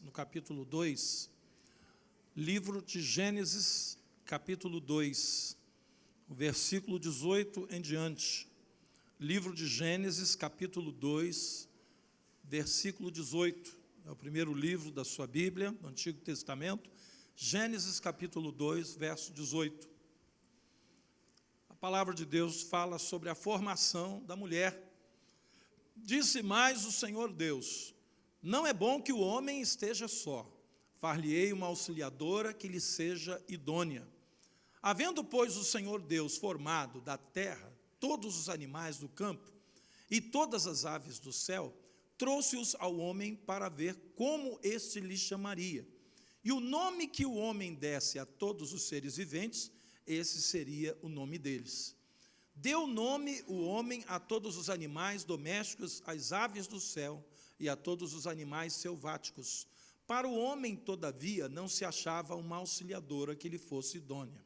no capítulo 2, livro de Gênesis, capítulo 2, o versículo 18 em diante. Livro de Gênesis, capítulo 2, versículo 18. É o primeiro livro da sua Bíblia, no Antigo Testamento. Gênesis, capítulo 2, verso 18. A palavra de Deus fala sobre a formação da mulher. Disse mais o Senhor Deus: não é bom que o homem esteja só. Far-lhe-ei uma auxiliadora que lhe seja idônea. Havendo, pois, o Senhor Deus formado da terra todos os animais do campo e todas as aves do céu, trouxe-os ao homem para ver como este lhe chamaria. E o nome que o homem desse a todos os seres viventes, esse seria o nome deles. Deu nome o homem a todos os animais domésticos, às aves do céu e a todos os animais selváticos. Para o homem, todavia, não se achava uma auxiliadora que lhe fosse idônea.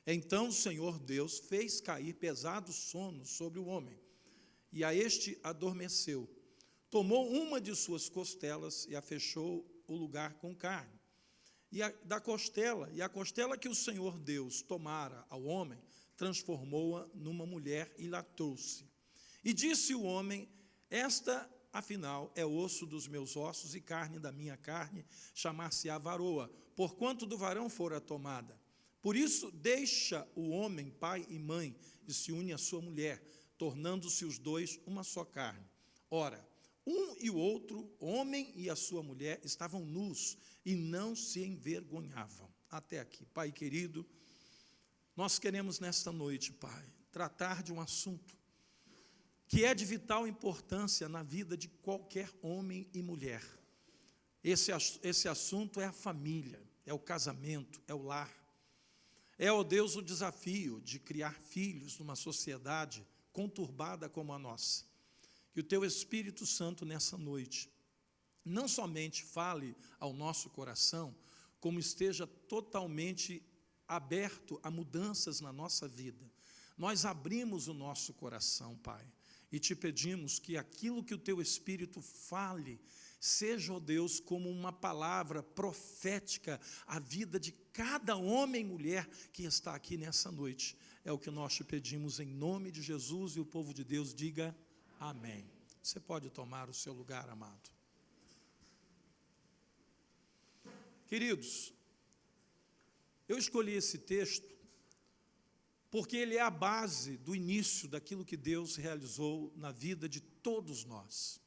Então o Senhor Deus fez cair pesado sono sobre o homem, e a este adormeceu. Tomou uma de suas costelas e a fechou o lugar com carne. E a costela que o Senhor Deus tomara ao homem, transformou-a numa mulher e lá trouxe. E disse o homem: esta, afinal, é osso dos meus ossos e carne da minha carne, chamar-se-á varoa, porquanto do varão fora tomada. Por isso deixa o homem pai e mãe e se une à sua mulher, tornando-se os dois uma só carne. Ora, um e o outro, homem e a sua mulher, estavam nus e não se envergonhavam. Até aqui. Pai querido, nós queremos nesta noite, Pai, tratar de um assunto que é de vital importância na vida de qualquer homem e mulher. Esse assunto é a família, é o casamento, é o lar. É, ó Deus, o desafio de criar filhos numa sociedade conturbada como a nossa. Que o Teu Espírito Santo, nessa noite, não somente fale ao nosso coração, como esteja totalmente aberto a mudanças na nossa vida. Nós abrimos o nosso coração, Pai, e Te pedimos que aquilo que o Teu Espírito fale, seja, ó Deus, como uma palavra profética à vida de cada homem e mulher que está aqui nessa noite. É o que nós Te pedimos em nome de Jesus, e o povo de Deus diga amém. Você pode tomar o seu lugar, amado. Queridos, eu escolhi esse texto porque ele é a base do início daquilo que Deus realizou na vida de todos nós.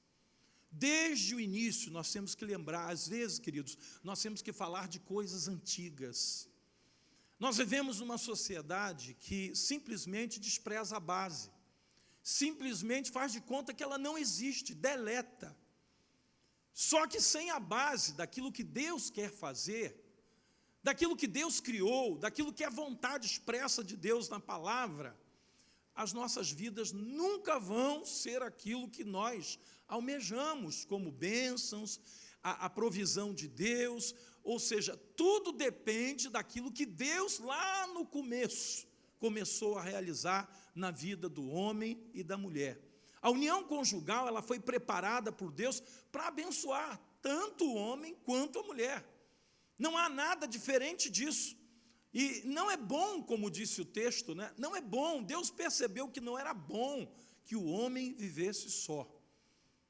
Desde o início, nós temos que lembrar, às vezes, queridos, nós temos que falar de coisas antigas. Nós vivemos numa sociedade que simplesmente despreza a base, simplesmente faz de conta que ela não existe, deleta. Só que sem a base daquilo que Deus quer fazer, daquilo que Deus criou, daquilo que é a vontade expressa de Deus na palavra, as nossas vidas nunca vão ser aquilo que nós almejamos como bênçãos, a provisão de Deus, ou seja, tudo depende daquilo que Deus lá no começo começou a realizar na vida do homem e da mulher. A união conjugal, ela foi preparada por Deus para abençoar tanto o homem quanto a mulher. Não há nada diferente disso. E não é bom, como disse o texto, né? Não é bom. Deus percebeu que não era bom que o homem vivesse só.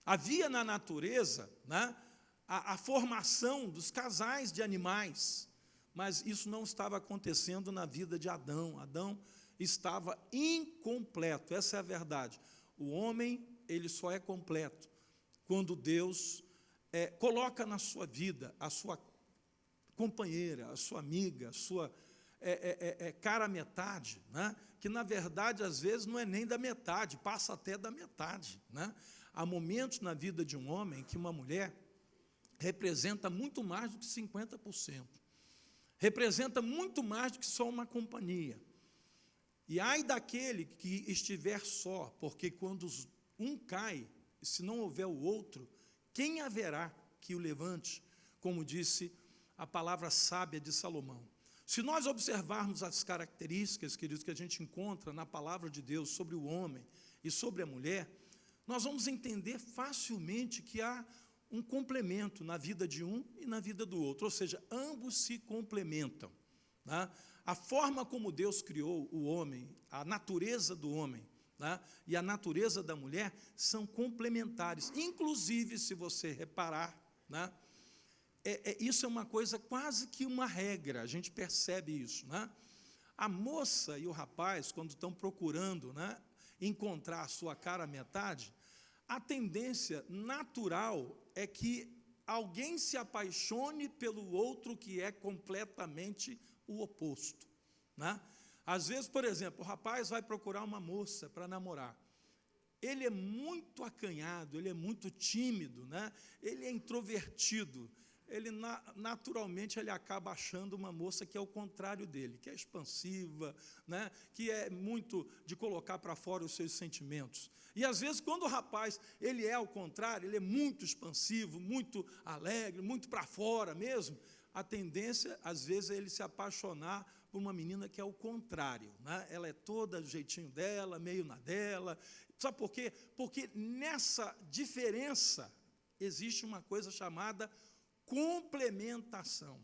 Havia na natureza, né, a formação dos casais de animais, mas isso não estava acontecendo na vida de Adão. Adão estava incompleto, essa é a verdade. O homem, ele só é completo quando Deus coloca na sua vida a sua companheira, a sua amiga, a sua cara metade, né? Que na verdade às vezes não é nem da metade, passa até da metade, né? Há momentos na vida de um homem que uma mulher representa muito mais do que 50%, representa muito mais do que só uma companhia. E ai daquele que estiver só, porque quando um cai, se não houver o outro, quem haverá que o levante? Como disse a palavra sábia de Salomão. Se nós observarmos as características, queridos, que a gente encontra na palavra de Deus sobre o homem e sobre a mulher, nós vamos entender facilmente que há um complemento na vida de um e na vida do outro, ou seja, ambos se complementam, né? A forma como Deus criou o homem, a natureza do homem, né, e a natureza da mulher são complementares. Inclusive, se você reparar, né, isso é uma coisa quase que uma regra, a gente percebe isso, né? A moça e o rapaz, quando estão procurando, né, encontrar a sua cara à metade, a tendência natural é que alguém se apaixone pelo outro que é completamente o oposto, né? Às vezes, por exemplo, o rapaz vai procurar uma moça para namorar. Ele é muito acanhado, ele é muito tímido, né? Ele é introvertido. Ele naturalmente ele acaba achando uma moça que é o contrário dele, que é expansiva, né? Que é muito de colocar para fora os seus sentimentos. E às vezes, quando o rapaz ele é ao contrário, ele é muito expansivo, muito alegre, muito para fora mesmo, a tendência, às vezes, é ele se apaixonar por uma menina que é o contrário, né? Ela é toda do jeitinho dela, meio na dela. Sabe por quê? Porque nessa diferença existe uma coisa chamada complementação.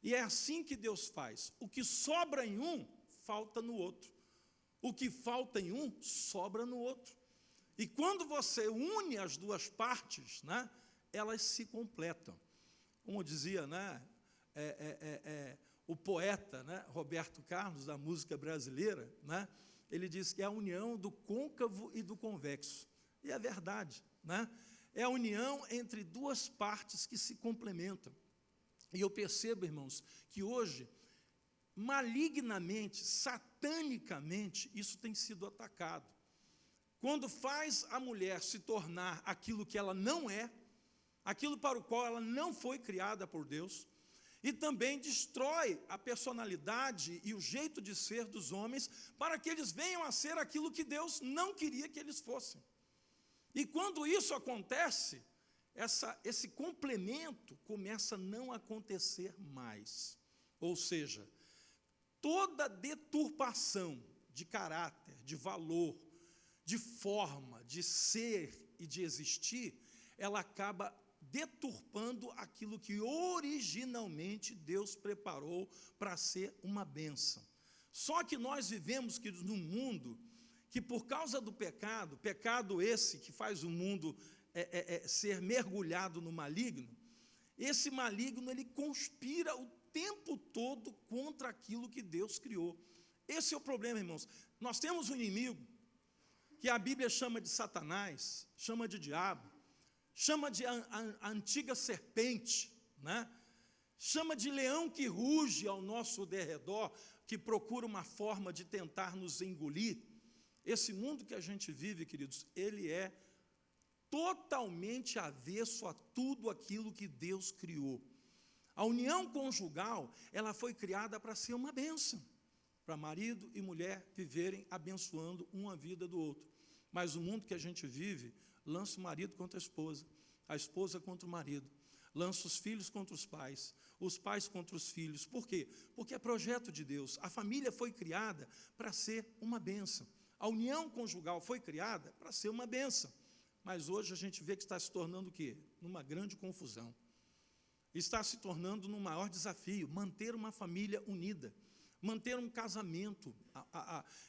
E é assim que Deus faz. O que sobra em um, falta no outro. O que falta em um, sobra no outro. E quando você une as duas partes, né, elas se completam. Como dizia, né, o poeta, né, Roberto Carlos, da música brasileira, né, ele diz que é a união do côncavo e do convexo. E é verdade, né? É a união entre duas partes que se complementam. E eu percebo, irmãos, que hoje, malignamente, satanicamente, isso tem sido atacado. Quando faz a mulher se tornar aquilo que ela não é, aquilo para o qual ela não foi criada por Deus, e também destrói a personalidade e o jeito de ser dos homens para que eles venham a ser aquilo que Deus não queria que eles fossem. E quando isso acontece, esse complemento começa a não acontecer mais. Ou seja, toda deturpação de caráter, de valor, de forma, de ser e de existir, ela acaba deturpando aquilo que originalmente Deus preparou para ser uma bênção. Só que nós vivemos, queridos, num mundo que por causa do pecado esse que faz o mundo ser mergulhado no maligno, esse maligno ele conspira o tempo todo contra aquilo que Deus criou. Esse é o problema, irmãos. Nós temos um inimigo que a Bíblia chama de Satanás, chama de diabo, chama de a antiga serpente, né? Chama de leão que ruge ao nosso derredor, que procura uma forma de tentar nos engolir. Esse mundo que a gente vive, queridos, ele é totalmente avesso a tudo aquilo que Deus criou. A união conjugal, ela foi criada para ser uma bênção, para marido e mulher viverem abençoando uma vida do outro. Mas o mundo que a gente vive, lança o marido contra a esposa contra o marido, lança os filhos contra os pais contra os filhos. Por quê? Porque é projeto de Deus. A família foi criada para ser uma bênção. A união conjugal foi criada para ser uma bênção. Mas hoje a gente vê que está se tornando o quê? Numa grande confusão. Está se tornando num maior desafio, manter uma família unida, manter um casamento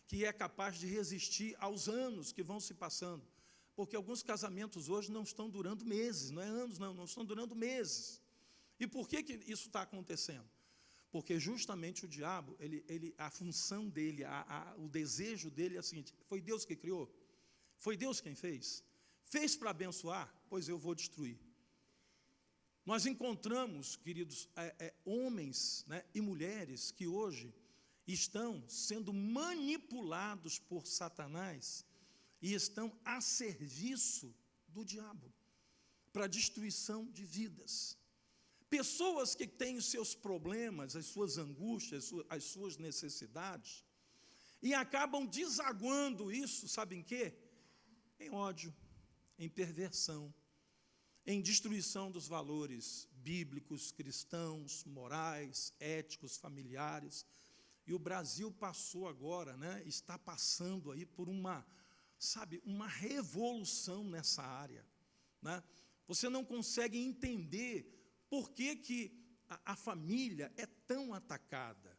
que é capaz de resistir aos anos que vão se passando. Porque alguns casamentos hoje não estão durando meses, não é anos, não estão durando meses. E por que isso está acontecendo? Porque justamente o diabo, a função dele, o desejo dele é o seguinte: foi Deus que criou? Foi Deus quem fez? Fez para abençoar? Pois eu vou destruir. Nós encontramos, queridos, homens, né, e mulheres que hoje estão sendo manipulados por Satanás e estão a serviço do diabo, para a destruição de vidas. Pessoas que têm os seus problemas, as suas angústias, as suas necessidades, e acabam desaguando isso, sabe em quê? Em ódio, em perversão, em destruição dos valores bíblicos, cristãos, morais, éticos, familiares. E o Brasil passou agora, né, está passando aí por uma revolução nessa área, né? Você não consegue entender por que a família é tão atacada.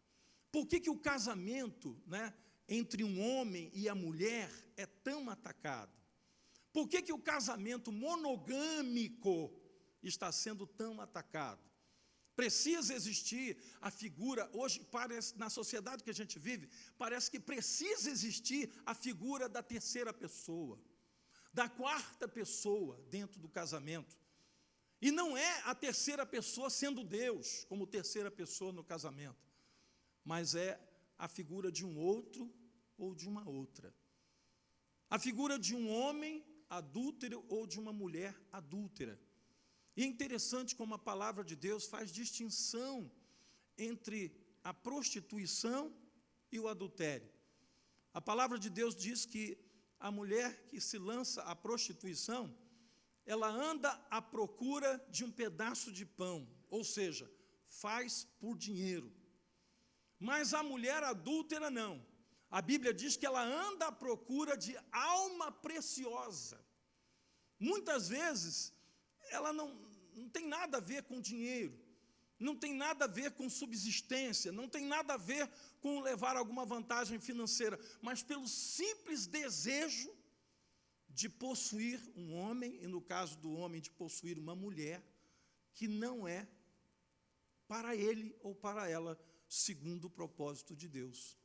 Por que o casamento, né, entre um homem e a mulher é tão atacado? Por que o casamento monogâmico está sendo tão atacado? Precisa existir a figura, hoje, parece, na sociedade que a gente vive, parece que precisa existir a figura da terceira pessoa, da quarta pessoa dentro do casamento. E não é a terceira pessoa sendo Deus, como terceira pessoa no casamento, mas é a figura de um outro ou de uma outra. A figura de um homem adúltero ou de uma mulher adúltera. E é interessante como a palavra de Deus faz distinção entre a prostituição e o adultério. A palavra de Deus diz que a mulher que se lança à prostituição, ela anda à procura de um pedaço de pão, ou seja, faz por dinheiro. Mas a mulher adúltera não. A Bíblia diz que ela anda à procura de alma preciosa. Muitas vezes, ela não tem nada a ver com dinheiro, não tem nada a ver com subsistência, não tem nada a ver com levar alguma vantagem financeira, mas pelo simples desejo de possuir um homem, e no caso do homem, de possuir uma mulher, que não é para ele ou para ela, segundo o propósito de Deus.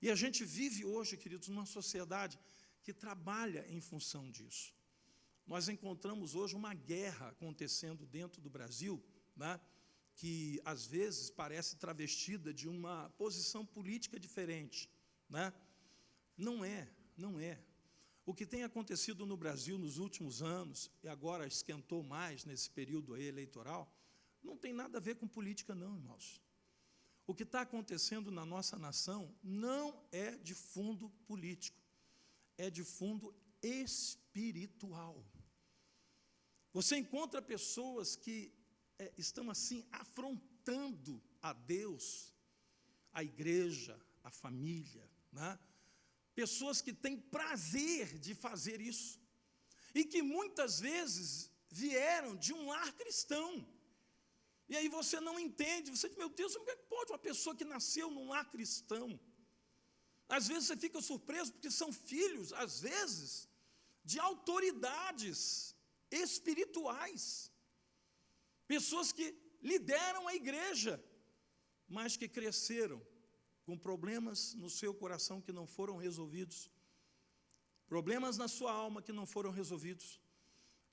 E a gente vive hoje, queridos, numa sociedade que trabalha em função disso. Nós encontramos hoje uma guerra acontecendo dentro do Brasil, né, que às vezes parece travestida de uma posição política diferente, né? Não é. O que tem acontecido no Brasil nos últimos anos, e agora esquentou mais nesse período aí eleitoral, não tem nada a ver com política não, irmãos. O que está acontecendo na nossa nação não é de fundo político, é de fundo espiritual. Você encontra pessoas que estão assim afrontando a Deus, a igreja, a família, né? Pessoas que têm prazer de fazer isso e que muitas vezes vieram de um lar cristão. E aí você não entende, você diz, meu Deus, como é que pode uma pessoa que nasceu num lar cristão? Às vezes você fica surpreso porque são filhos, às vezes, de autoridades espirituais, pessoas que lideram a igreja, mas que cresceram com problemas no seu coração que não foram resolvidos, problemas na sua alma que não foram resolvidos,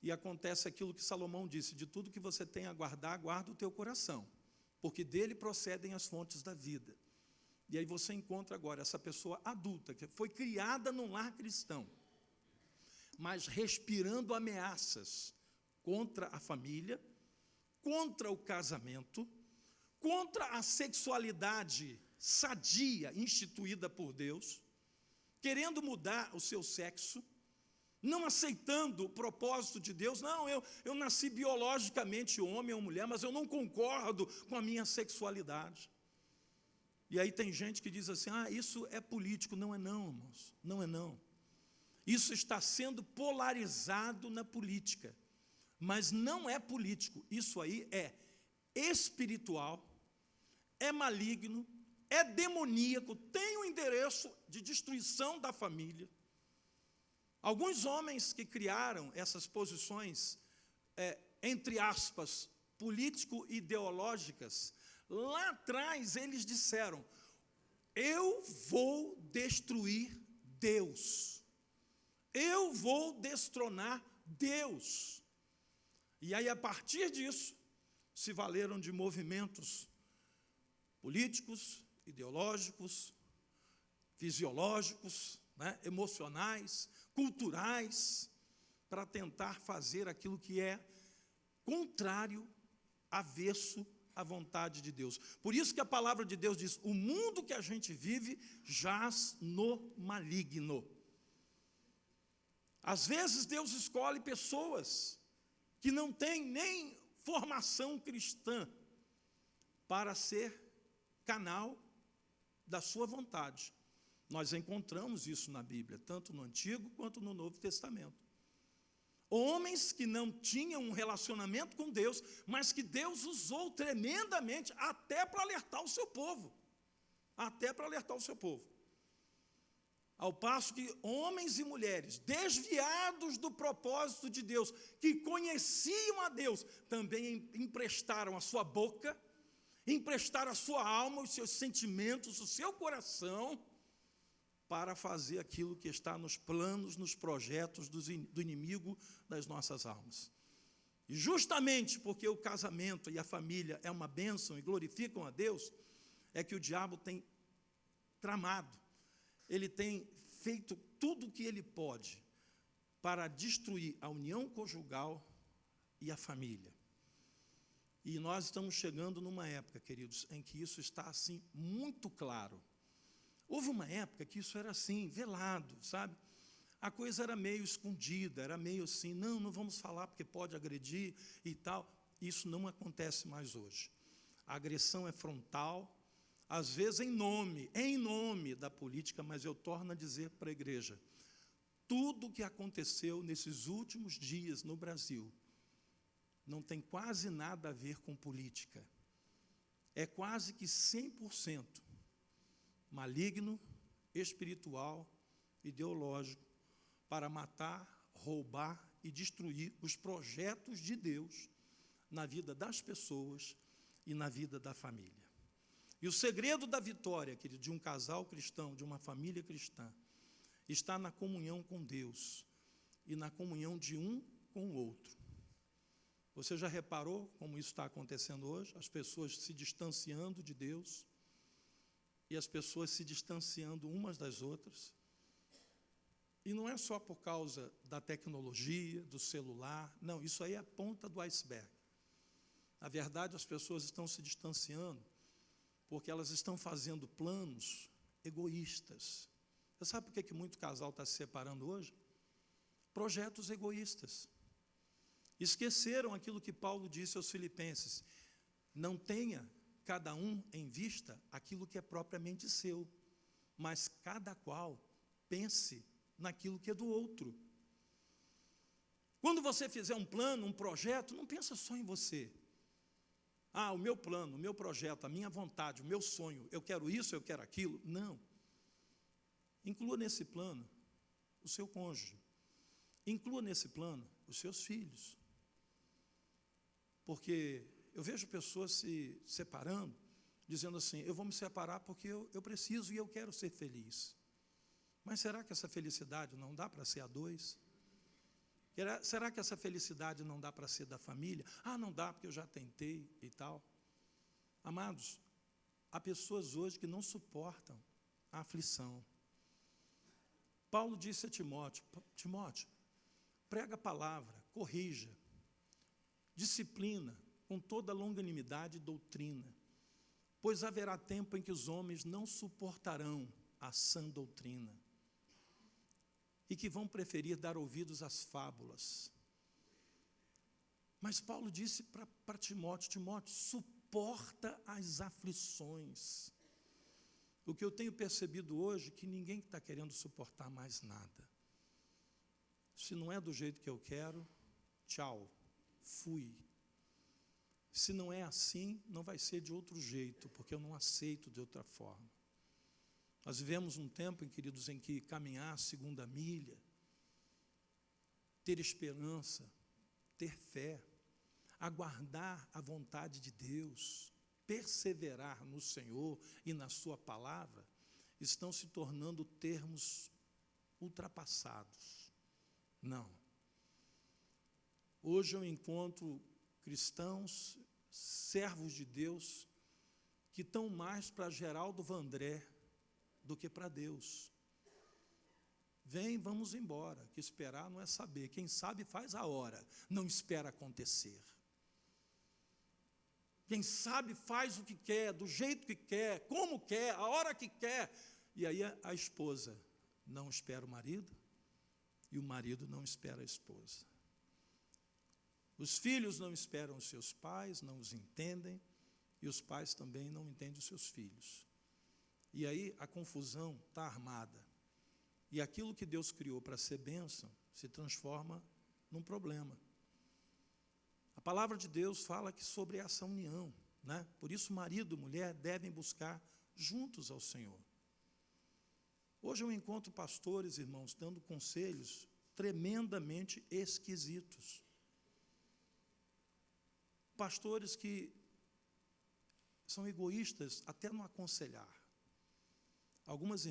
e acontece aquilo que Salomão disse, de tudo que você tem a guardar, guarda o teu coração, porque dele procedem as fontes da vida. E aí você encontra agora essa pessoa adulta, que foi criada num lar cristão, mas respirando ameaças contra a família, contra o casamento, contra a sexualidade sadia instituída por Deus, querendo mudar o seu sexo, não aceitando o propósito de Deus. Não, eu nasci biologicamente homem ou mulher, mas eu não concordo com a minha sexualidade. E aí tem gente que diz assim, isso é político. Não é não, irmãos, não é não. Isso está sendo polarizado na política, mas não é político. Isso aí é espiritual, é maligno, é demoníaco, tem um endereço de destruição da família. Alguns homens que criaram essas posições, entre aspas, político-ideológicas, lá atrás eles disseram, eu vou destruir Deus. Eu vou destronar Deus. E aí, a partir disso, se valeram de movimentos políticos, ideológicos, fisiológicos, né, emocionais, culturais, para tentar fazer aquilo que é contrário, avesso à vontade de Deus. Por isso que a palavra de Deus diz, o mundo que a gente vive jaz no maligno. Às vezes Deus escolhe pessoas que não têm nem formação cristã para ser canal da sua vontade. Nós encontramos isso na Bíblia, tanto no Antigo quanto no Novo Testamento. Homens que não tinham um relacionamento com Deus, mas que Deus usou tremendamente até para alertar o seu povo. Até para alertar o seu povo. Ao passo que homens e mulheres desviados do propósito de Deus, que conheciam a Deus, também emprestaram a sua boca, emprestaram a sua alma, os seus sentimentos, o seu coração, para fazer aquilo que está nos planos, nos projetos do inimigo das nossas almas. E justamente porque o casamento e a família é uma bênção e glorificam a Deus, é que o diabo tem tramado, ele tem feito tudo o que ele pode para destruir a união conjugal e a família. E nós estamos chegando numa época, queridos, em que isso está assim muito claro. Houve uma época que isso era assim, velado, sabe? A coisa era meio escondida, era meio assim, não vamos falar porque pode agredir e tal. Isso não acontece mais hoje. A agressão é frontal, às vezes em nome da política, mas eu torno a dizer para a igreja, tudo o que aconteceu nesses últimos dias no Brasil não tem quase nada a ver com política. É quase que 100% maligno, espiritual, ideológico, para matar, roubar e destruir os projetos de Deus na vida das pessoas e na vida da família. E o segredo da vitória, querido, de um casal cristão, de uma família cristã, está na comunhão com Deus e na comunhão de um com o outro. Você já reparou como isso está acontecendo hoje? As pessoas se distanciando de Deus e as pessoas se distanciando umas das outras. E não é só por causa da tecnologia, do celular, não, isso aí é a ponta do iceberg. Na verdade, as pessoas estão se distanciando porque elas estão fazendo planos egoístas. Você sabe por que muito casal está se separando hoje? Projetos egoístas. Esqueceram aquilo que Paulo disse aos Filipenses: não tenha cada um em vista aquilo que é propriamente seu, mas cada qual pense naquilo que é do outro. Quando você fizer um plano, um projeto, não pensa só em você. O meu plano, o meu projeto, a minha vontade, o meu sonho, eu quero isso, eu quero aquilo. Não. Inclua nesse plano o seu cônjuge. Inclua nesse plano os seus filhos. Porque eu vejo pessoas se separando, dizendo assim, eu vou me separar porque eu preciso e eu quero ser feliz. Mas será que essa felicidade não dá para ser a dois? Será que essa felicidade não dá para ser da família? Não dá porque eu já tentei e tal. Amados, há pessoas hoje que não suportam a aflição. Paulo disse a Timóteo, Timóteo, prega a palavra, corrija, disciplina, com toda longanimidade e doutrina, pois haverá tempo em que os homens não suportarão a sã doutrina e que vão preferir dar ouvidos às fábulas. Mas Paulo disse para Timóteo, Timóteo, suporta as aflições. O que eu tenho percebido hoje é que ninguém está querendo suportar mais nada. Se não é do jeito que eu quero, tchau, fui. Se não é assim, não vai ser de outro jeito, porque eu não aceito de outra forma. Nós vivemos um tempo, queridos, em que caminhar a segunda milha, ter esperança, ter fé, aguardar a vontade de Deus, perseverar no Senhor e na sua palavra, estão se tornando termos ultrapassados. Não. Hoje eu encontro cristãos, servos de Deus, que estão mais para Geraldo Vandré do que para Deus. Vem, vamos embora, que esperar não é saber. Quem sabe faz a hora, não espera acontecer. Quem sabe faz o que quer, do jeito que quer, como quer, a hora que quer. E aí a esposa não espera o marido e o marido não espera a esposa. Os filhos não esperam os seus pais, não os entendem, e os pais também não entendem os seus filhos. E aí a confusão está armada. E aquilo que Deus criou para ser bênção se transforma num problema. A palavra de Deus fala que sobre essa união, né? Por isso marido e mulher devem buscar juntos ao Senhor. Hoje eu encontro pastores, irmãos, dando conselhos tremendamente esquisitos. Pastores que são egoístas até no aconselhar. Algumas,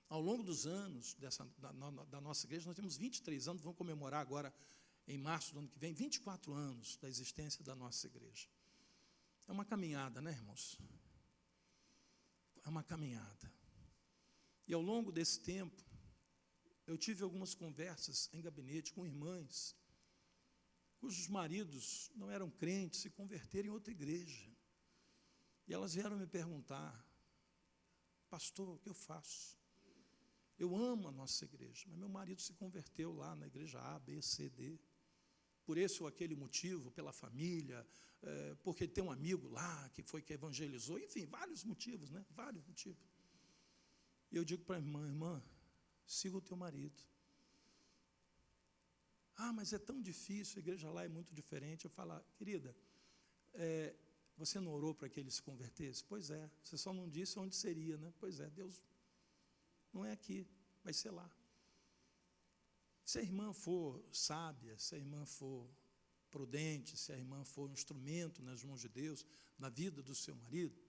ao longo dos anos da nossa igreja, nós temos 23 anos, vamos comemorar agora, em março do ano que vem, 24 anos da existência da nossa igreja. É uma caminhada, né, irmãos? É uma caminhada. E ao longo desse tempo, eu tive algumas conversas em gabinete com irmãs, cujos maridos não eram crentes, se converteram em outra igreja. E elas vieram me perguntar: pastor, o que eu faço? Eu amo a nossa igreja, mas meu marido se converteu lá na igreja A, B, C, D. Por esse ou aquele motivo, pela família, porque tem um amigo lá que foi que evangelizou, enfim, vários motivos, né? Vários motivos. E eu digo para a irmã, siga o teu marido. Ah, mas é tão difícil, a igreja lá é muito diferente. Eu falo: querida, você não orou para que ele se convertesse? Pois é, você só não disse onde seria, né? Pois é, Deus não é aqui, vai ser lá. Se a irmã for sábia, se a irmã for prudente, se a irmã for um instrumento nas mãos de Deus, na vida do seu marido,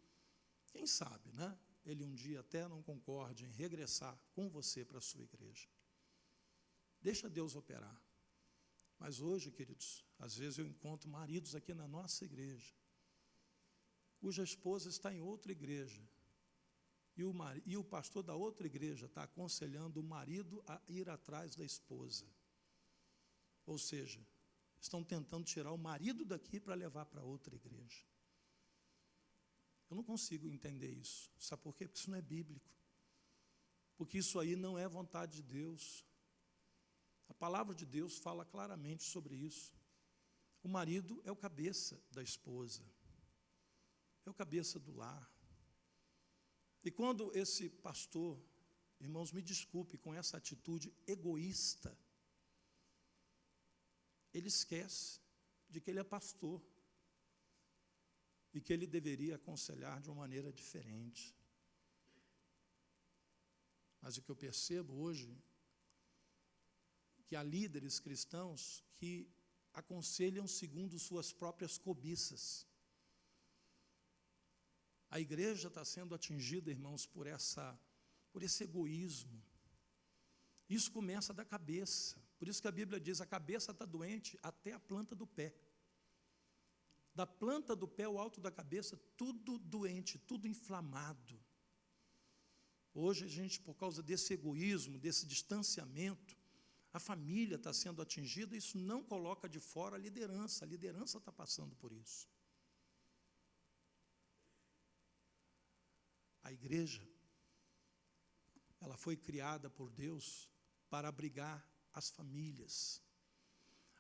quem sabe, né? Ele um dia até não concorde em regressar com você para a sua igreja. Deixa Deus operar. Mas hoje, queridos, às vezes eu encontro maridos aqui na nossa igreja, cuja esposa está em outra igreja, e o pastor da outra igreja está aconselhando o marido a ir atrás da esposa. Ou seja, estão tentando tirar o marido daqui para levar para outra igreja. Eu não consigo entender isso. Sabe por quê? Porque isso não é bíblico. Porque isso aí não é vontade de Deus. A palavra de Deus fala claramente sobre isso. O marido é o cabeça da esposa, é o cabeça do lar. E quando esse pastor, irmãos, me desculpe, com essa atitude egoísta, ele esquece de que ele é pastor e que ele deveria aconselhar de uma maneira diferente. Mas o que eu percebo hoje, que há líderes cristãos que aconselham segundo suas próprias cobiças. A igreja está sendo atingida, irmãos, por esse egoísmo. Isso começa da cabeça. Por isso que a Bíblia diz: a cabeça está doente até a planta do pé. Da planta do pé ao alto da cabeça, tudo doente, tudo inflamado. Hoje a gente, por causa desse egoísmo, desse distanciamento, a família está sendo atingida, isso não coloca de fora a liderança está passando por isso. A igreja, ela foi criada por Deus para abrigar as famílias.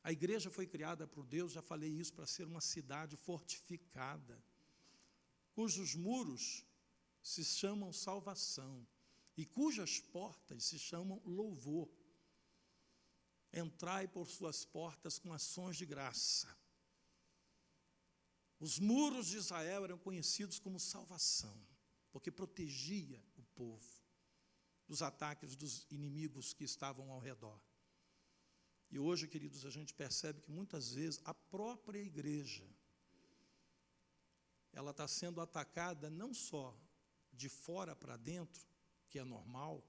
A igreja foi criada por Deus, já falei isso, para ser uma cidade fortificada, cujos muros se chamam salvação e cujas portas se chamam louvor. Entrai por suas portas com ações de graça. Os muros de Israel eram conhecidos como salvação, porque protegia o povo dos ataques dos inimigos que estavam ao redor. E hoje, queridos, a gente percebe que muitas vezes a própria igreja, ela está sendo atacada não só de fora para dentro, que é normal,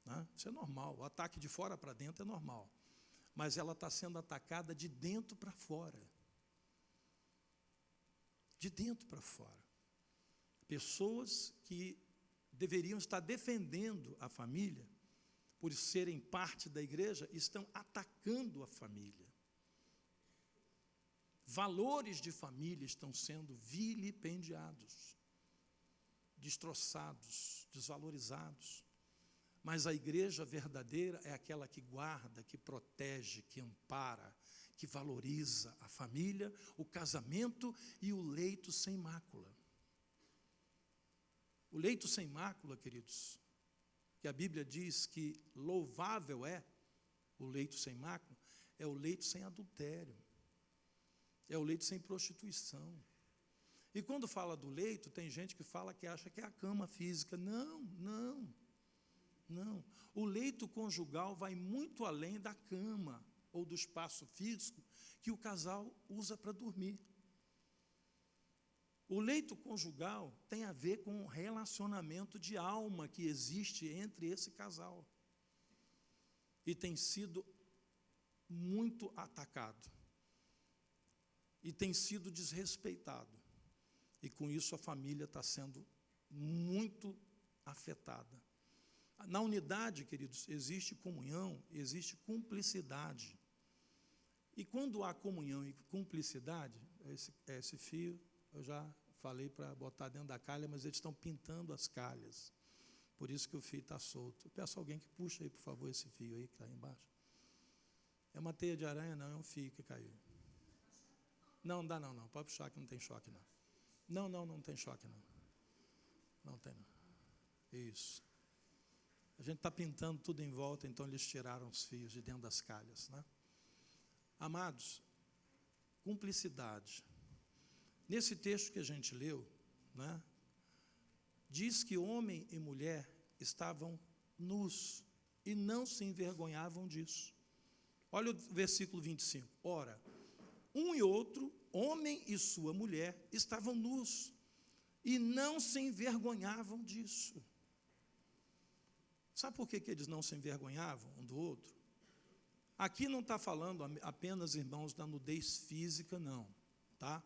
né? Isso é normal, o ataque de fora para dentro é normal, mas ela está sendo atacada de dentro para fora. De dentro para fora. Pessoas que deveriam estar defendendo a família, por serem parte da igreja, estão atacando a família. Valores de família estão sendo vilipendiados, destroçados, desvalorizados. Mas a igreja verdadeira é aquela que guarda, que protege, que ampara, que valoriza a família, o casamento e o leito sem mácula. O leito sem mácula, queridos, que a Bíblia diz que louvável é o leito sem mácula, é o leito sem adultério, é o leito sem prostituição. E quando fala do leito, tem gente que fala que acha que é a cama física. Não, não, não. O leito conjugal vai muito além da cama ou do espaço físico que o casal usa para dormir. O leito conjugal tem a ver com o relacionamento de alma que existe entre esse casal. E tem sido muito atacado. E tem sido desrespeitado. E com isso a família está sendo muito afetada. Na unidade, queridos, existe comunhão, existe cumplicidade. E quando há comunhão e cumplicidade, esse fio, eu já falei para botar dentro da calha, mas eles estão pintando as calhas. Por isso que o fio está solto. Eu peço a alguém que puxa aí, por favor, esse fio aí que está aí embaixo. É uma teia de aranha? Não, é um fio que caiu. Não dá não. Pode puxar que não tem choque não. Não tem choque não. Não tem não. Isso. A gente está pintando tudo em volta, então eles tiraram os fios de dentro das calhas, né? Amados, cumplicidade. Nesse texto que a gente leu, né, diz que homem e mulher estavam nus e não se envergonhavam disso. Olha o versículo 25. Ora, um e outro, homem e sua mulher, estavam nus e não se envergonhavam disso. Sabe por que eles não se envergonhavam um do outro? Aqui não está falando apenas, irmãos, da nudez física, não, tá?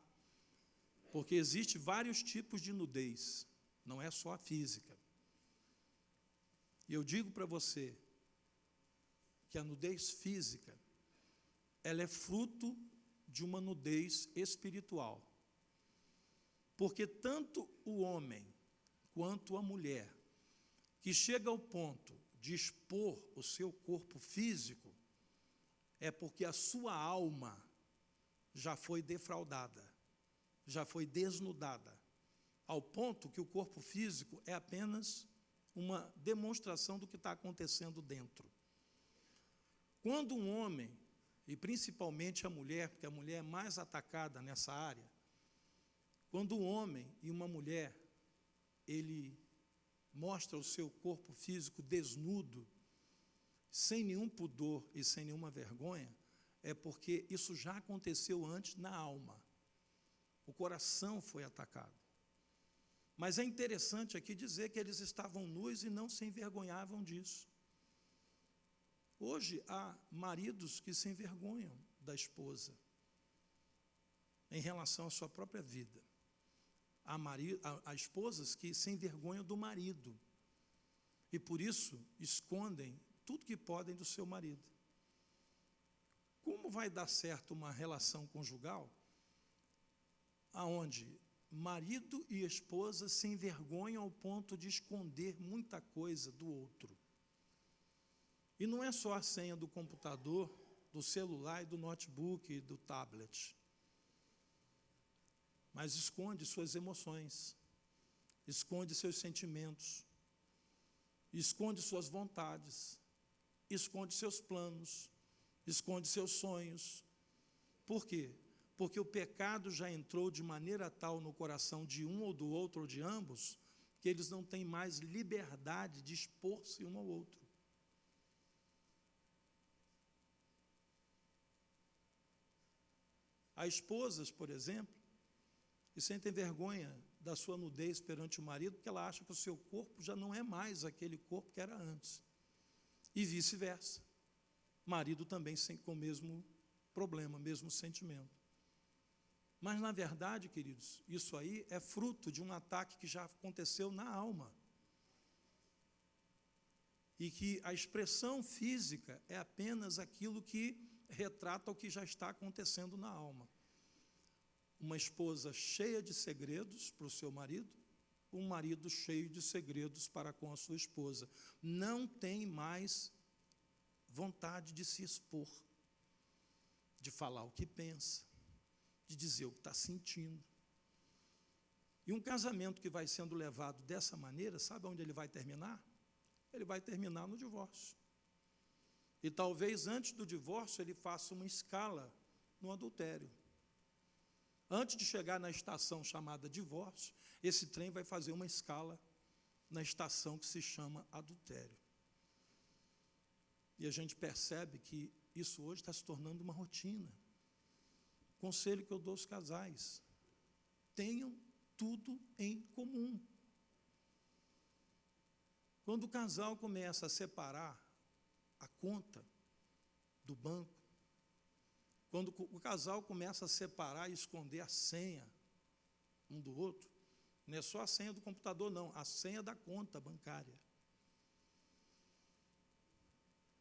Porque existe vários tipos de nudez, não é só a física. E eu digo para você que a nudez física, ela é fruto de uma nudez espiritual. Porque tanto o homem quanto a mulher que chega ao ponto de expor o seu corpo físico, é porque a sua alma já foi defraudada, já foi desnudada, ao ponto que o corpo físico é apenas uma demonstração do que está acontecendo dentro. Quando um homem, e principalmente a mulher, porque a mulher é mais atacada nessa área, quando um homem e uma mulher, ele mostra o seu corpo físico desnudo, sem nenhum pudor e sem nenhuma vergonha, é porque isso já aconteceu antes na alma. O coração foi atacado. Mas é interessante aqui dizer que eles estavam nus e não se envergonhavam disso. Hoje há maridos que se envergonham da esposa em relação à sua própria vida. Há esposas que se envergonham do marido e por isso escondem tudo que podem do seu marido. Como vai dar certo uma relação conjugal aonde marido e esposa se envergonham ao ponto de esconder muita coisa do outro? E não é só a senha do computador, do celular e do notebook e do tablet, mas esconde suas emoções, esconde seus sentimentos, esconde suas vontades, esconde seus planos, esconde seus sonhos. Por quê? Porque o pecado já entrou de maneira tal no coração de um ou do outro, ou de ambos, que eles não têm mais liberdade de expor-se um ao outro. Há esposas, por exemplo, que sentem vergonha da sua nudez perante o marido, porque ela acha que o seu corpo já não é mais aquele corpo que era antes. E vice-versa. Marido também com o mesmo problema, mesmo sentimento. Mas, na verdade, queridos, isso aí é fruto de um ataque que já aconteceu na alma. E que a expressão física é apenas aquilo que retrata o que já está acontecendo na alma. Uma esposa cheia de segredos para o seu marido, um marido cheio de segredos para com a sua esposa. Não tem mais vontade de se expor, de falar o que pensa, de dizer o que está sentindo. E um casamento que vai sendo levado dessa maneira, sabe onde ele vai terminar? Ele vai terminar no divórcio. E talvez antes do divórcio ele faça uma escala no adultério. Antes de chegar na estação chamada divórcio, esse trem vai fazer uma escala na estação que se chama adultério. E a gente percebe que isso hoje está se tornando uma rotina. Conselho que eu dou aos casais: tenham tudo em comum. Quando o casal começa a separar a conta do banco, quando o casal começa a separar e esconder a senha um do outro, não é só a senha do computador, não, a senha da conta bancária.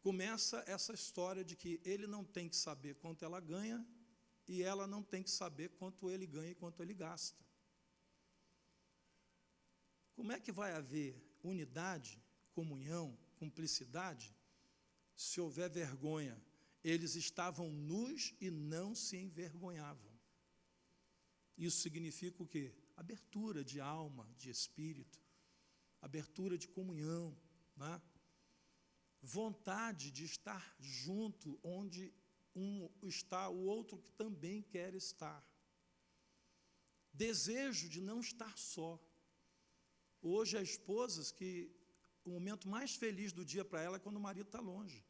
Começa essa história de que ele não tem que saber quanto ela ganha e ela não tem que saber quanto ele ganha e quanto ele gasta. Como é que vai haver unidade, comunhão, cumplicidade, se houver vergonha? Eles estavam nus e não se envergonhavam. Isso significa o quê? Abertura de alma, de espírito, abertura de comunhão, né? Vontade de estar junto onde um está, o outro que também quer estar. Desejo de não estar só. Hoje há esposas que o momento mais feliz do dia para ela é quando o marido está longe.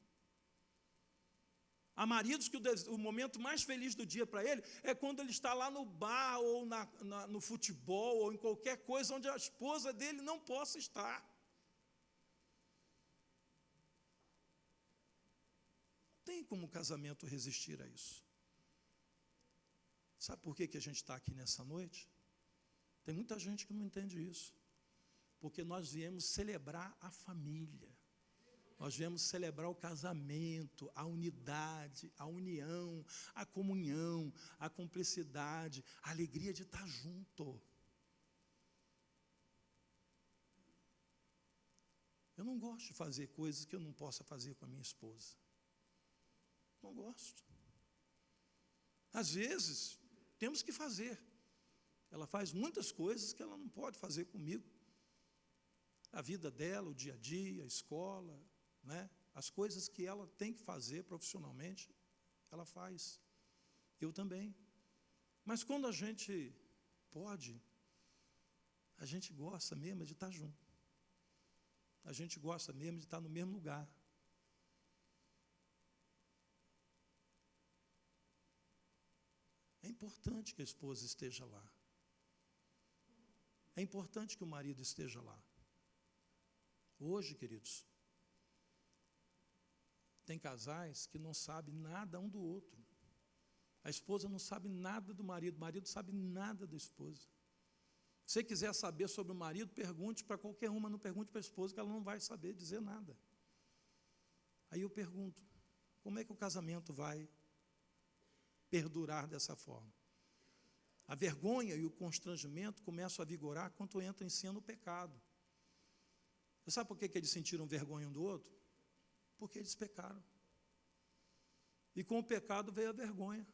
Há maridos que o momento mais feliz do dia para ele é quando ele está lá no bar, ou no futebol, ou em qualquer coisa onde a esposa dele não possa estar. Não tem como o casamento resistir a isso. Sabe por que a gente está aqui nessa noite? Tem muita gente que não entende isso. Porque nós viemos celebrar a família. Nós viemos celebrar o casamento, a unidade, a união, a comunhão, a cumplicidade, a alegria de estar junto. Eu não gosto de fazer coisas que eu não possa fazer com a minha esposa. Não gosto. Às vezes, temos que fazer. Ela faz muitas coisas que ela não pode fazer comigo. A vida dela, o dia a dia, a escola, né? As coisas que ela tem que fazer profissionalmente, ela faz. Eu também. Mas quando a gente pode, a gente gosta mesmo de estar junto. A gente gosta mesmo de estar no mesmo lugar. É importante que a esposa esteja lá. É importante que o marido esteja lá. Hoje, queridos, tem casais que não sabem nada um do outro. A esposa não sabe nada do marido, o marido não sabe nada da esposa. Se você quiser saber sobre o marido, pergunte para qualquer uma, não pergunte para a esposa, que ela não vai saber dizer nada. Aí eu pergunto, como é que o casamento vai perdurar dessa forma? A vergonha e o constrangimento começam a vigorar quando entra em cena o pecado. Você sabe por que eles sentiram vergonha um do outro? Porque eles pecaram. E com o pecado veio a vergonha.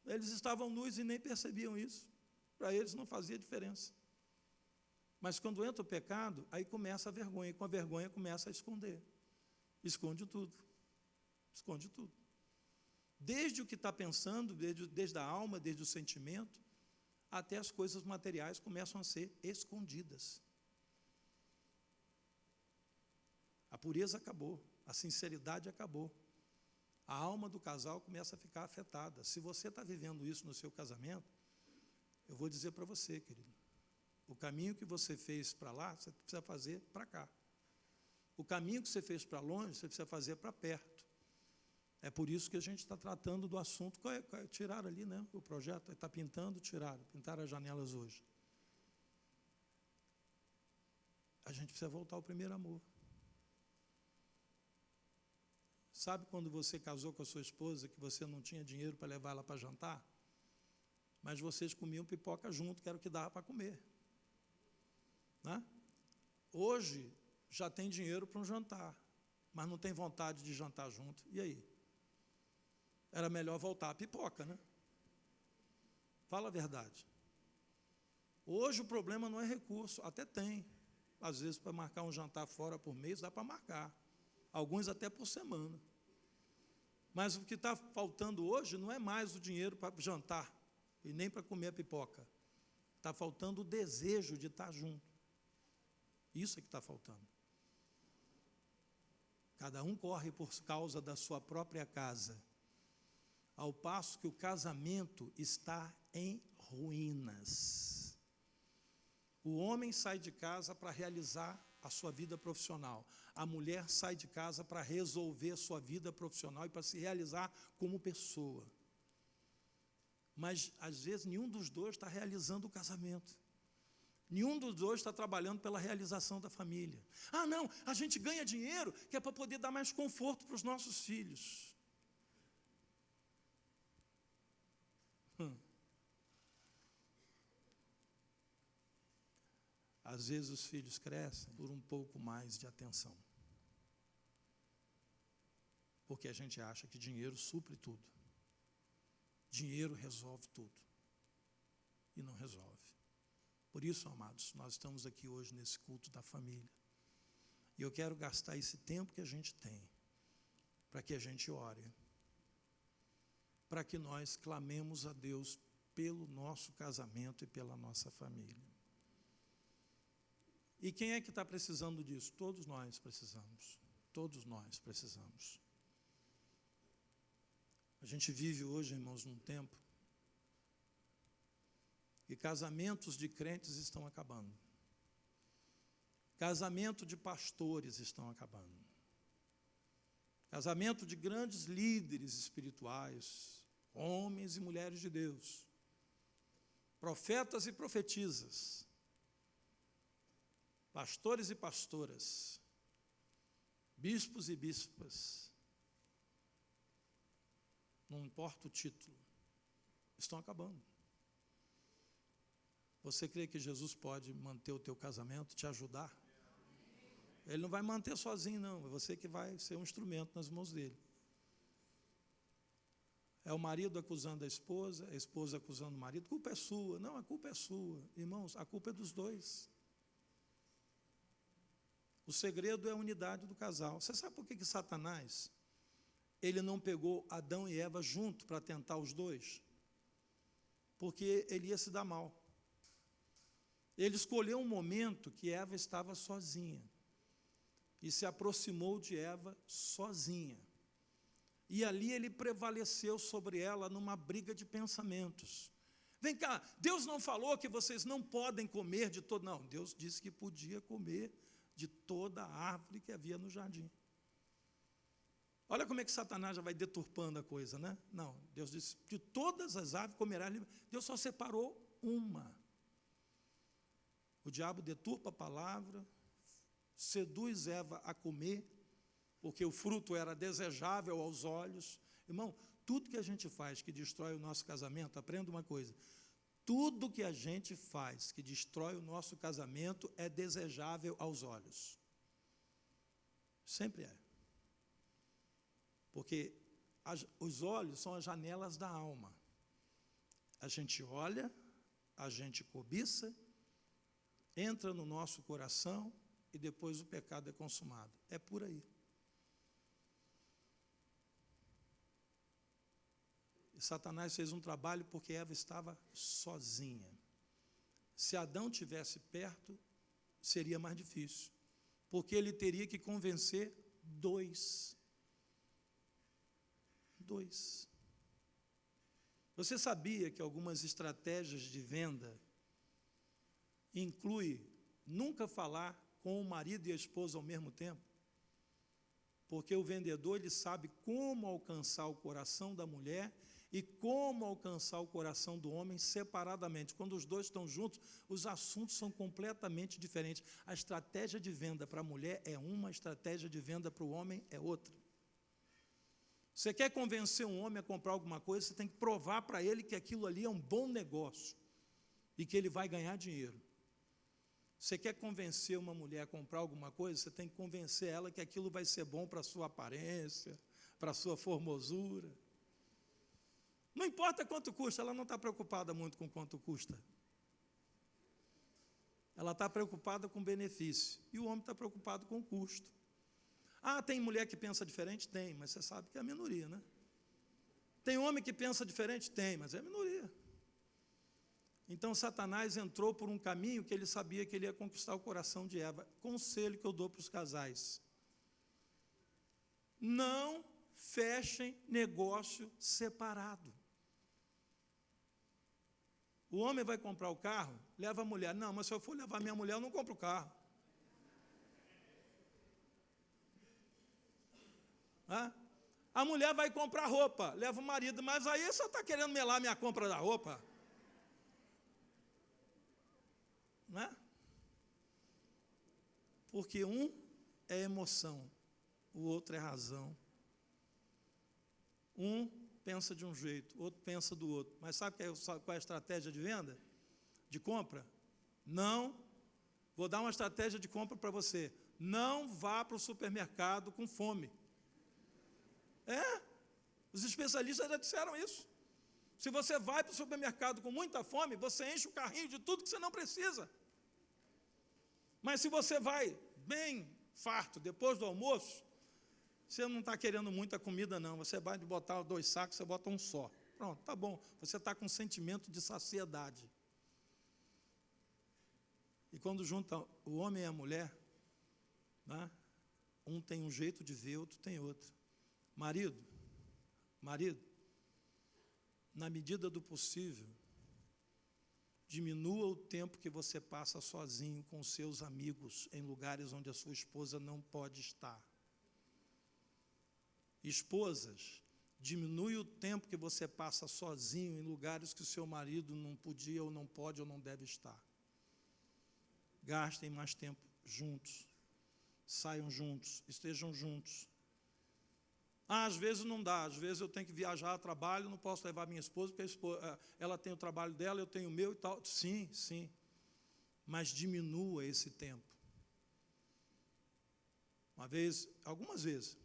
Eles estavam nus e nem percebiam isso. Para eles não fazia diferença. Mas quando entra o pecado, aí começa a vergonha. E com a vergonha começa a esconder. Esconde tudo. Esconde tudo. Desde o que está pensando, desde a alma, desde o sentimento, até as coisas materiais começam a ser escondidas. A pureza acabou, a sinceridade acabou. A alma do casal começa a ficar afetada. Se você está vivendo isso no seu casamento, eu vou dizer para você, querido, o caminho que você fez para lá, você precisa fazer para cá. O caminho que você fez para longe, você precisa fazer para perto. É por isso que a gente está tratando do assunto. Tiraram ali, né? O projeto está pintando, pintaram as janelas hoje. A gente precisa voltar ao primeiro amor. Sabe quando você casou com a sua esposa, que você não tinha dinheiro para levar ela para jantar? Mas vocês comiam pipoca junto, que era o que dava para comer. Né? Hoje, já tem dinheiro para um jantar, mas não tem vontade de jantar junto. E aí? Era melhor voltar à pipoca, né? Fala a verdade. Hoje o problema não é recurso, até tem. Às vezes, para marcar um jantar fora por mês, dá para marcar. alguns até por semana. Mas o que está faltando hoje não é mais o dinheiro para jantar e nem para comer a pipoca. Está faltando o desejo de estar junto. Isso é que está faltando. Cada um corre por causa da sua própria casa, ao passo que o casamento está em ruínas. O homem sai de casa para realizar a sua vida profissional. A mulher sai de casa para resolver a sua vida profissional e para se realizar como pessoa. Mas, às vezes, nenhum dos dois está realizando o casamento. Nenhum dos dois está trabalhando pela realização da família. Ah, não, a gente ganha dinheiro que é para poder dar mais conforto para os nossos filhos. Às vezes os filhos crescem por um pouco mais de atenção. Porque a gente acha que dinheiro supre tudo. Dinheiro resolve tudo. E não resolve. Por isso, amados, nós estamos aqui hoje nesse culto da família. E eu quero gastar esse tempo que a gente tem para que a gente ore. Para que nós clamemos a Deus pelo nosso casamento e pela nossa família. E quem é que está precisando disso? Todos nós precisamos. Todos nós precisamos. A gente vive hoje, irmãos, num tempo que casamentos de crentes estão acabando. Casamento de pastores estão acabando. Casamento de grandes líderes espirituais, homens e mulheres de Deus, profetas e profetisas, pastores e pastoras, bispos e bispas, não importa o título, estão acabando. Você crê que Jesus pode manter o teu casamento, te ajudar? Ele não vai manter sozinho, não. É você que vai ser um instrumento nas mãos dele. É o marido acusando a esposa acusando o marido. A culpa é sua. Não, a culpa é sua. Irmãos, a culpa é dos dois. O segredo é a unidade do casal. Você sabe por que Satanás, ele não pegou Adão e Eva junto para tentar os dois? Porque ele ia se dar mal. Ele escolheu um momento que Eva estava sozinha e se aproximou de Eva sozinha. E ali ele prevaleceu sobre ela numa briga de pensamentos. Vem cá, Deus não falou que vocês não podem comer de todo... Não, Deus disse que podia comer de toda a árvore que havia no jardim. Olha como é que Satanás já vai deturpando a coisa, né? Não, Deus disse que todas as árvores comerás. Deus só separou uma. O diabo deturpa a palavra, seduz Eva a comer, porque o fruto era desejável aos olhos. Irmão, tudo que a gente faz que destrói o nosso casamento, aprenda uma coisa, tudo que a gente faz que destrói o nosso casamento é desejável aos olhos. Sempre é. Porque os olhos são as janelas da alma. A gente olha, a gente cobiça, entra no nosso coração e depois o pecado é consumado. É por aí. E Satanás fez um trabalho porque Eva estava sozinha. Se Adão tivesse perto, seria mais difícil, porque ele teria que convencer dois. Você sabia que algumas estratégias de venda inclui nunca falar com o marido e a esposa ao mesmo tempo? Porque o vendedor, ele sabe como alcançar o coração da mulher e como alcançar o coração do homem separadamente. Quando os dois estão juntos, os assuntos são completamente diferentes. A estratégia de venda para a mulher é uma, a estratégia de venda para o homem é outra. Você quer convencer um homem a comprar alguma coisa, você tem que provar para ele que aquilo ali é um bom negócio e que ele vai ganhar dinheiro. Você quer convencer uma mulher a comprar alguma coisa, você tem que convencer ela que aquilo vai ser bom para a sua aparência, para a sua formosura. Não importa quanto custa, ela não está preocupada muito com quanto custa. Ela está preocupada com o benefício, e o homem está preocupado com o custo. Ah, tem mulher que pensa diferente? Tem, mas você sabe que é a minoria, né? Tem homem que pensa diferente? Tem, mas é a minoria. Então, Satanás entrou por um caminho que ele sabia que ele ia conquistar o coração de Eva. Conselho que eu dou para os casais: não fechem negócio separado. O homem vai comprar o carro, leva a mulher. Não, mas se eu for levar minha mulher, eu não compro o carro. A mulher vai comprar roupa, leva o marido, mas aí você está querendo melar minha compra da roupa? Não é? Porque um é emoção, o outro é razão. Um pensa de um jeito, o outro pensa do outro. Mas sabe qual é a estratégia de venda? De compra? Não. Vou dar uma estratégia de compra para você. Não vá para o supermercado com fome. Os especialistas já disseram isso. Se você vai para o supermercado com muita fome, você enche o carrinho de tudo que você não precisa. Mas se você vai bem farto depois do almoço, você não está querendo muita comida, não. Você vai botar 2 sacos, você bota um só. Pronto, tá bom. Você está com um sentimento de saciedade. E quando junta o homem e a mulher, né, um tem um jeito de ver, outro tem outro. Marido, na medida do possível, diminua o tempo que você passa sozinho com seus amigos em lugares onde a sua esposa não pode estar. Esposas, diminui o tempo que você passa sozinho em lugares que o seu marido não podia, ou não pode, ou não deve estar. Gastem mais tempo juntos, saiam juntos, estejam juntos. Às vezes não dá, às vezes eu tenho que viajar a trabalho, não posso levar minha esposa, porque ela tem o trabalho dela, eu tenho o meu e tal. Sim, mas diminua esse tempo. Algumas vezes,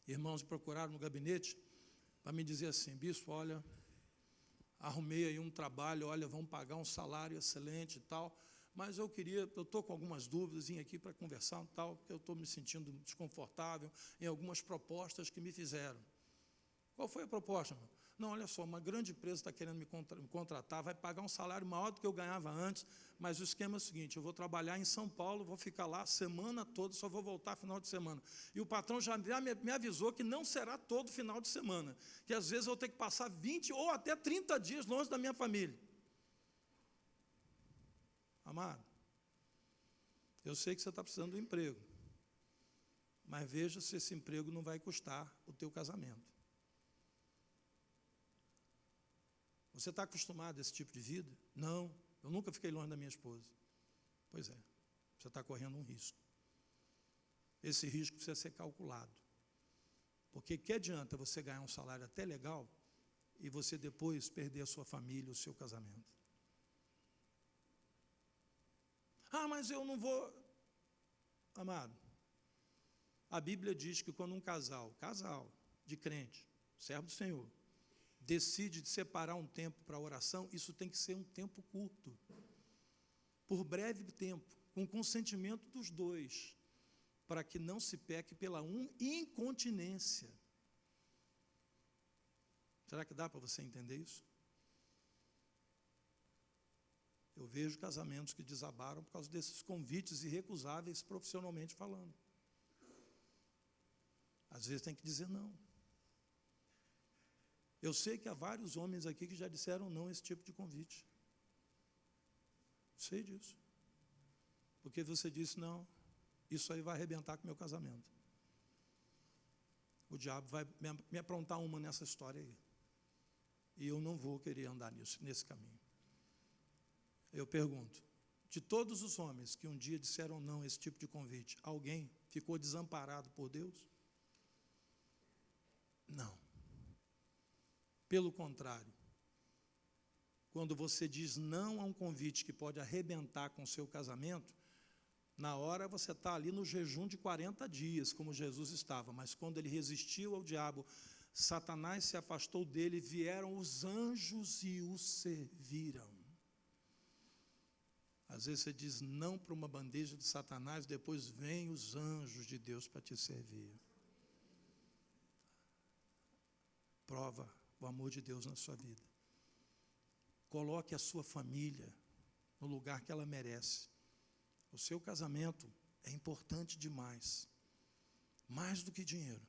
irmãos me procuraram no gabinete para me dizer assim: bispo, olha, arrumei aí um trabalho, olha, vamos pagar um salário excelente e tal, mas eu estou com algumas dúvidas, vim aqui para conversar e tal, porque eu estou me sentindo desconfortável em algumas propostas que me fizeram. Qual foi a proposta, meu? Não, olha só, uma grande empresa está querendo me contratar, vai pagar um salário maior do que eu ganhava antes, mas o esquema é o seguinte: eu vou trabalhar em São Paulo, vou ficar lá a semana toda, só vou voltar final de semana. E o patrão já me avisou que não será todo final de semana, que às vezes eu vou ter que passar 20 ou até 30 dias longe da minha família. Amado, eu sei que você está precisando do emprego, mas veja se esse emprego não vai custar o teu casamento. Você está acostumado a esse tipo de vida? Não, eu nunca fiquei longe da minha esposa. Pois é, você está correndo um risco. Esse risco precisa ser calculado. Porque que adianta você ganhar um salário até legal e você depois perder a sua família, o seu casamento? Ah, mas eu não vou... Amado, a Bíblia diz que quando um casal de crente, servo do Senhor, decide separar um tempo para oração, isso tem que ser um tempo curto, por breve tempo, com consentimento dos dois, para que não se peque pela incontinência. Será que dá para você entender isso? Eu vejo casamentos que desabaram por causa desses convites irrecusáveis, profissionalmente falando. Às vezes tem que dizer não. Eu sei que há vários homens aqui que já disseram não a esse tipo de convite. Sei disso. Porque você disse, não, isso aí vai arrebentar com o meu casamento. O diabo vai me aprontar uma nessa história aí. E eu não vou querer andar nesse caminho. Eu pergunto, de todos os homens que um dia disseram não a esse tipo de convite, alguém ficou desamparado por Deus? Não. Pelo contrário, quando você diz não a um convite que pode arrebentar com o seu casamento, na hora você está ali no jejum de 40 dias, como Jesus estava, mas quando ele resistiu ao diabo, Satanás se afastou dele, vieram os anjos e o serviram. Às vezes você diz não para uma bandeja de Satanás, depois vem os anjos de Deus para te servir. Prova o amor de Deus na sua vida. Coloque a sua família no lugar que ela merece. O seu casamento é importante demais, mais do que dinheiro.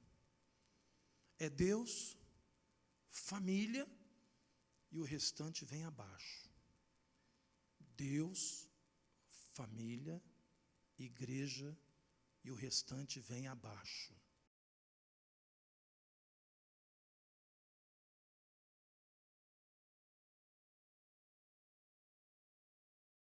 É Deus, família, e o restante vem abaixo. Deus, família, igreja, e o restante vem abaixo.